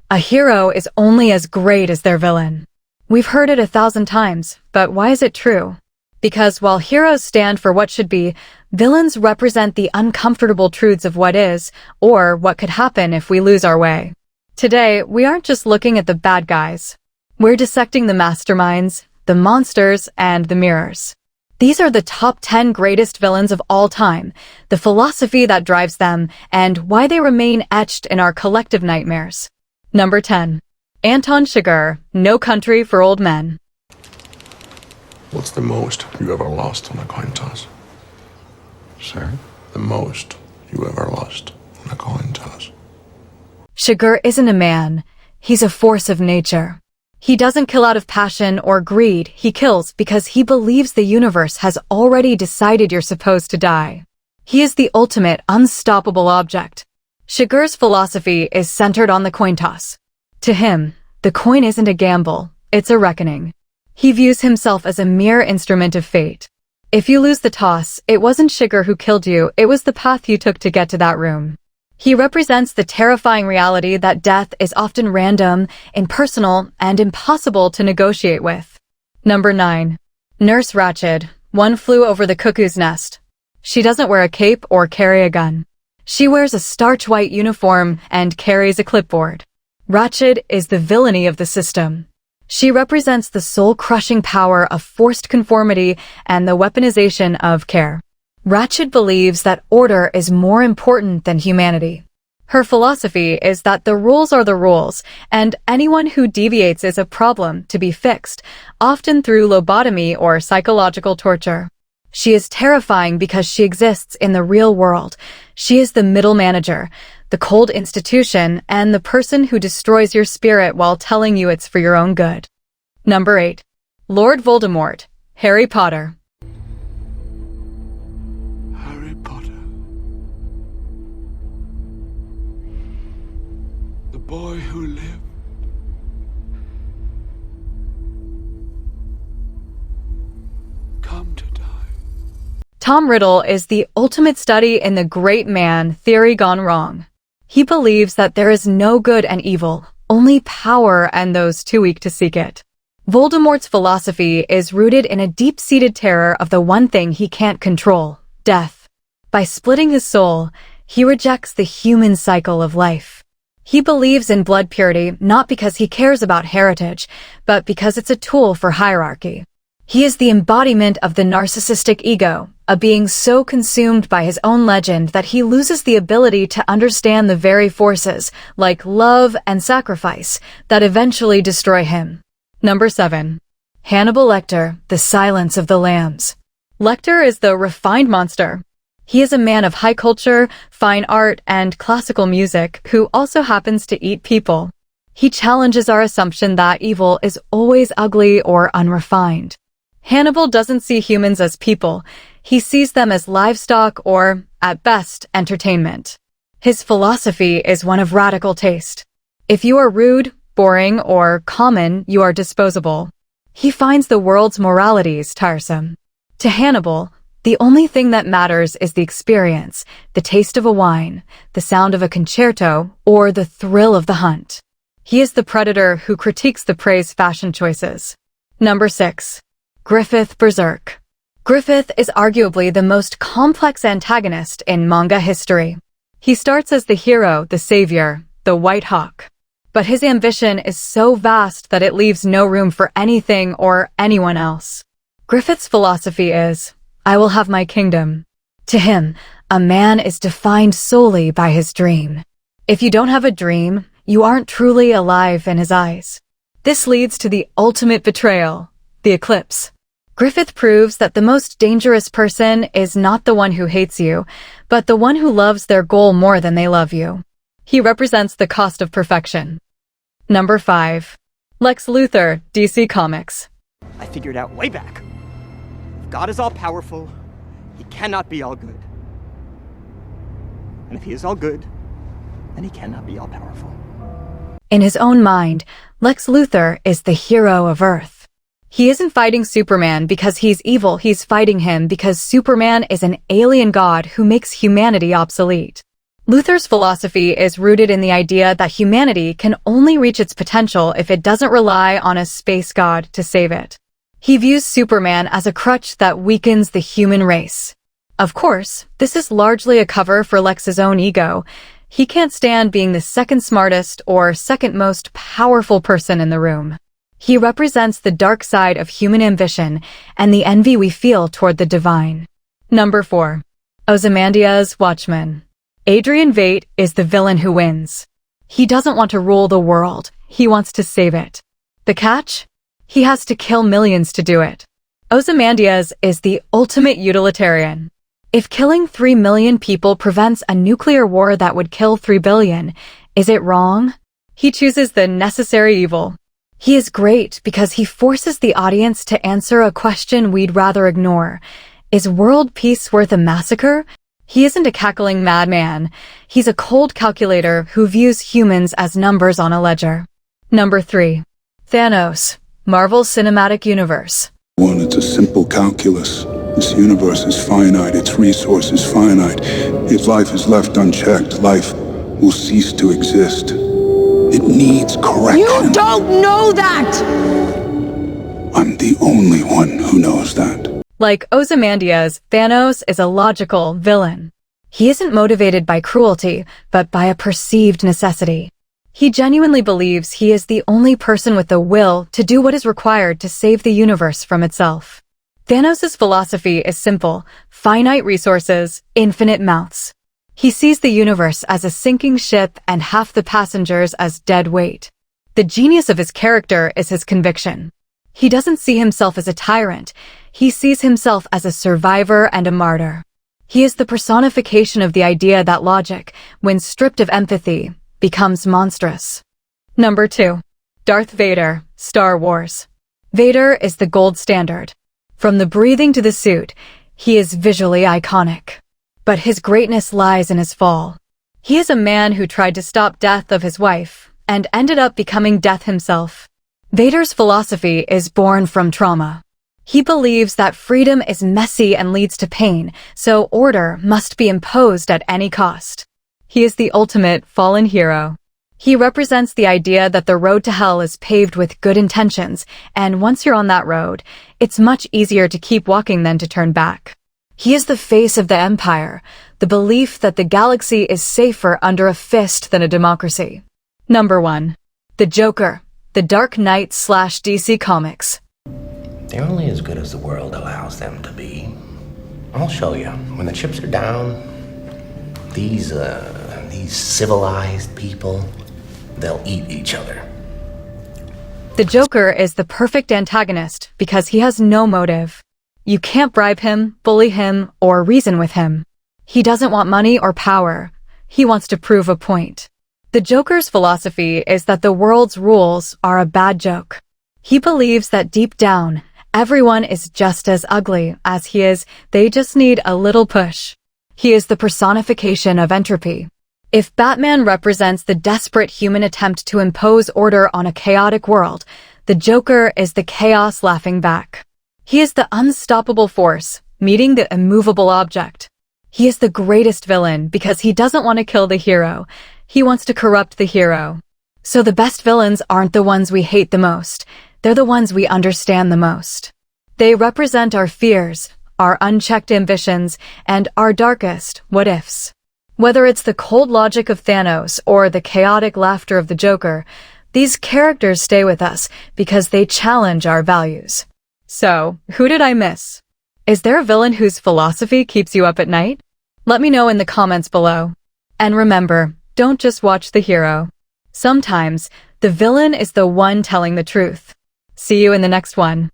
A hero is only as great as their villain. We've heard it 1,000 times, but why is it true? Because while heroes stand for what should be, villains represent the uncomfortable truths of what is, or what could happen if we lose our way. Today, we aren't just looking at the bad guys. We're dissecting the masterminds, the monsters, and the mirrors. These are the top 10 greatest villains of all time, the philosophy that drives them, and why they remain etched in our collective nightmares. Number 10. Anton Sugar, No Country for Old Men. What's the most you ever lost on a coin toss? Sir? The most you ever lost on a coin toss. Sugar isn't a man. He's a force of nature. He doesn't kill out of passion or greed. He kills because he believes the universe has already decided you're supposed to die. He is the ultimate unstoppable object. Sugar's philosophy is centered on the coin toss. To him, the coin isn't a gamble, it's a reckoning. He views himself as a mere instrument of fate. If you lose the toss, it wasn't Sugar who killed you, it was the path you took to get to that room. He represents the terrifying reality that death is often random, impersonal, and impossible to negotiate with. Number 9. Nurse Ratchet, One Flew Over the Cuckoo's Nest. She doesn't wear a cape or carry a gun. She wears a starch-white uniform and carries a clipboard. Ratchet is the villainy of the system. She represents the soul-crushing power of forced conformity and the weaponization of care. Ratchet believes that order is more important than humanity. Her philosophy is that the rules are the rules, and anyone who deviates is a problem to be fixed, often through lobotomy or psychological torture. She is terrifying because she exists in the real world. She is the middle manager, the cold institution, and the person who destroys your spirit while telling you it's for your own good. Number 8. Lord Voldemort, Harry Potter. Harry Potter. The boy who lived. Come to die. Tom Riddle is the ultimate study in the great man theory gone wrong. He believes that there is no good and evil, only power and those too weak to seek it. Voldemort's philosophy is rooted in a deep-seated terror of the one thing he can't control, death. By splitting his soul, he rejects the human cycle of life. He believes in blood purity not because he cares about heritage, but because it's a tool for hierarchy. He is the embodiment of the narcissistic ego, a being so consumed by his own legend that he loses the ability to understand the very forces, like love and sacrifice, that eventually destroy him. Number 7. Hannibal Lectar, The Silence of the Lambs. Lectar is the refined monster. He is a man of high culture, fine art, and classical music who also happens to eat people. He challenges our assumption that evil is always ugly or unrefined. Hannibal doesn't see humans as people. He sees them as livestock or, at best, entertainment. His philosophy is one of radical taste. If you are rude, boring, or common, you are disposable. He finds the world's moralities tiresome. To Hannibal, the only thing that matters is the experience, the taste of a wine, the sound of a concerto, or the thrill of the hunt. He is the predator who critiques the prey's fashion choices. Number 6. Griffith Berserk. Griffith is arguably the most complex antagonist in manga history. He starts as the hero, the savior, the White Hawk. But his ambition is so vast that it leaves no room for anything or anyone else. Griffith's philosophy is, I will have my kingdom. To him, a man is defined solely by his dream. If you don't have a dream, you aren't truly alive in his eyes. This leads to the ultimate betrayal, the eclipse. Griffith proves that the most dangerous person is not the one who hates you, but the one who loves their goal more than they love you. He represents the cost of perfection. Number 5. Lex Luthor, DC Comics. I figured out way back. If God is all-powerful, he cannot be all good. And if he is all good, then he cannot be all-powerful. In his own mind, Lex Luthor is the hero of Earth. He isn't fighting Superman because he's evil, he's fighting him because Superman is an alien god who makes humanity obsolete. Luthor's philosophy is rooted in the idea that humanity can only reach its potential if it doesn't rely on a space god to save it. He views Superman as a crutch that weakens the human race. Of course, this is largely a cover for Lex's own ego. He can't stand being the second smartest or second most powerful person in the room. He represents the dark side of human ambition and the envy we feel toward the divine. Number 4. Ozamandias, Watchmen. Adrian Veidt is the villain who wins. He doesn't want to rule the world, he wants to save it. The catch? He has to kill millions to do it. Ozamandias is the ultimate utilitarian. If killing 3 million people prevents a nuclear war that would kill 3 billion, is it wrong? He chooses the necessary evil. He is great because he forces the audience to answer a question we'd rather ignore. Is world peace worth a massacre? He isn't a cackling madman. He's a cold calculator who views humans as numbers on a ledger. Number 3. Thanos, Marvel Cinematic Universe. One, it's a simple calculus. This universe is finite, its resources finite. If life is left unchecked, life will cease to exist. It needs correction. You don't know that! I'm the only one who knows that. Like Ozymandias, Thanos is a logical villain. He isn't motivated by cruelty, but by a perceived necessity. He genuinely believes he is the only person with the will to do what is required to save the universe from itself. Thanos' philosophy is simple: finite resources, infinite mouths. He sees the universe as a sinking ship and half the passengers as dead weight. The genius of his character is his conviction. He doesn't see himself as a tyrant. He sees himself as a survivor and a martyr. He is the personification of the idea that logic, when stripped of empathy, becomes monstrous. Number 2. Darth Vader, Star Wars. Vader is the gold standard. From the breathing to the suit, he is visually iconic. But his greatness lies in his fall. He is a man who tried to stop death of his wife, and ended up becoming death himself. Vader's philosophy is born from trauma. He believes that freedom is messy and leads to pain, so order must be imposed at any cost. He is the ultimate fallen hero. He represents the idea that the road to hell is paved with good intentions, and once you're on that road, it's much easier to keep walking than to turn back. He is the face of the Empire, the belief that the galaxy is safer under a fist than a democracy. Number 1. The Joker, the Dark Knight / DC Comics. They're only as good as the world allows them to be. I'll show you. When the chips are down, these civilized people, they'll eat each other. The Joker is the perfect antagonist because he has no motive. You can't bribe him, bully him, or reason with him. He doesn't want money or power. He wants to prove a point. The Joker's philosophy is that the world's rules are a bad joke. He believes that deep down, everyone is just as ugly as he is, they just need a little push. He is the personification of entropy. If Batman represents the desperate human attempt to impose order on a chaotic world, the Joker is the chaos laughing back. He is the unstoppable force, meeting the immovable object. He is the greatest villain because he doesn't want to kill the hero. He wants to corrupt the hero. So the best villains aren't the ones we hate the most. They're the ones we understand the most. They represent our fears, our unchecked ambitions, and our darkest what-ifs. Whether it's the cold logic of Thanos or the chaotic laughter of the Joker, these characters stay with us because they challenge our values. So, who did I miss? Is there a villain whose philosophy keeps you up at night? Let me know in the comments below. And remember, don't just watch the hero. Sometimes, the villain is the one telling the truth. See you in the next one.